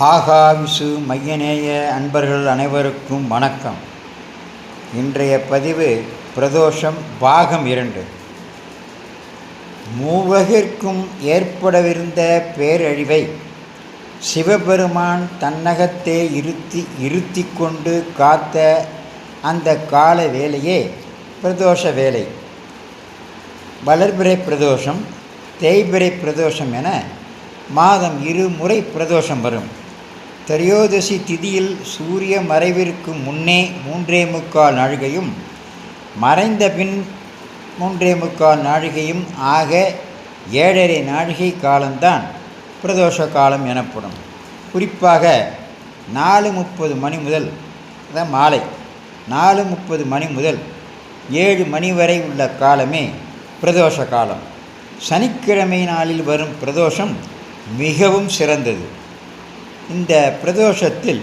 ஆகாவிசு மையநேய அன்பர்கள் அனைவருக்கும் வணக்கம். இன்றைய பதிவு பிரதோஷம் பாகம் 2. மூவகிற்கும் ஏற்படவிருந்த பேரழிவை சிவபெருமான் தன்னகத்தே இருத்தி கொண்டு காத்த அந்த கால வேளையே பிரதோஷ வேலை. வளர்பிறை பிரதோஷம், தேய்பிறை பிரதோஷம் என மாதம் 2 முறை பிரதோஷம் வரும். திரையோதசி திதியில் சூரிய மறைவிற்கு முன்னே 3.25 நாழிகையும், மறைந்த பின் 3.25 நாழிகையும் ஆக 7.5 நாழிகை காலம்தான் பிரதோஷ காலம் எனப்படும். குறிப்பாக 4:30 மணி முதல், அதான் மாலை 4:30 மணி முதல் 7 மணி வரை உள்ள காலமே பிரதோஷ காலம். சனிக்கிழமை நாளில் வரும் பிரதோஷம் மிகவும் சிறந்தது. இந்த பிரதோஷத்தில்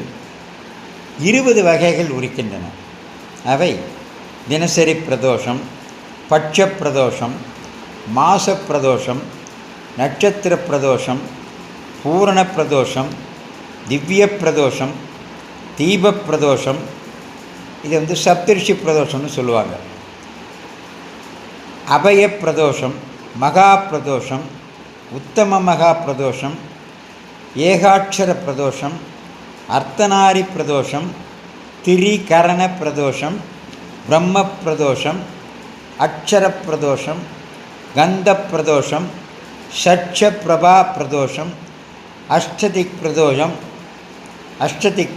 20 வகைகள் இருக்கின்றன. அவை தினசரி பிரதோஷம், பட்ச பிரதோஷம், மாச பிரதோஷம், நட்சத்திர பிரதோஷம், பூரண பிரதோஷம், திவ்ய பிரதோஷம், தீப பிரதோஷம். இது சப்தரிஷி பிரதோஷம்னு சொல்லுவாங்க. அபய பிரதோஷம், மகா பிரதோஷம், உத்தம மகா பிரதோஷம், ஏகாட்சர பிரதோஷம், அர்த்தநாரி பிரதோஷம், திரிகரண பிரதோஷம், பிரம்ம பிரதோஷம், அக்ஷர பிரதோஷம், கந்த பிரதோஷம், ஷட்ச பிரபா பிரதோஷம், அஷ்டதிக்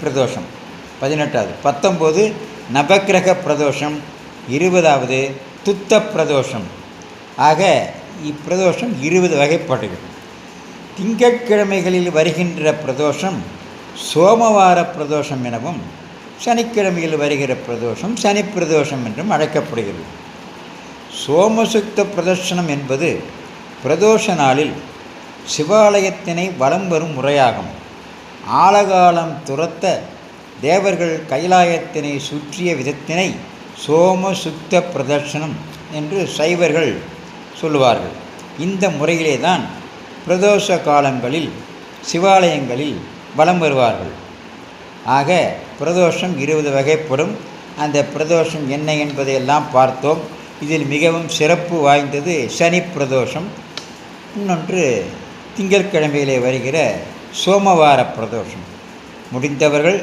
பிரதோஷம் 18வது, 19 நவக்கிரக பிரதோஷம், 20வது துத்த பிரதோஷம். ஆக இப்பிரதோஷம் 20 வகைப்பாடுகள். திங்கட்கிழமைகளில் வருகின்ற பிரதோஷம் சோமவார பிரதோஷம் எனவும், சனிக்கிழமையில் வருகிற பிரதோஷம் சனி பிரதோஷம் என்றும் அழைக்கப்படுகிறது. சோமசுக்த பிரதர்ஷனம் என்பது பிரதோஷ நாளில் சிவாலயத்தினை வலம் வரும் முறையாகும். ஆலகாலம் துரத்த தேவர்கள் கைலாயத்தினை சுற்றிய விதத்தினை சோமசுக்த பிரதர்ஷனம் என்று சைவர்கள் சொல்லுவார்கள். இந்த முறையிலே தான் பிரதோஷ காலங்களில் சிவாலயங்களில் வலம் வருவார்கள். ஆக பிரதோஷம் 20 வகைப்படும். அந்த பிரதோஷம் என்ன என்பதையெல்லாம் பார்த்தோம். இதில் மிகவும் சிறப்பு வாய்ந்தது சனி பிரதோஷம். இன்னொன்று திங்கட்கிழமையிலே வருகிற சோமவார பிரதோஷம். முடிந்தவர்கள்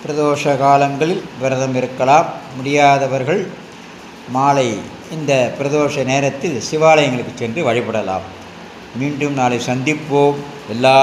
பிரதோஷ காலங்களில் விரதம் இருக்கலாம். முடியாதவர்கள் மாலை இந்த பிரதோஷ நேரத்தில் சிவாலயங்களுக்கு சென்று வழிபடலாம். மீண்டும் நாளை சந்திப்போம். எல்லா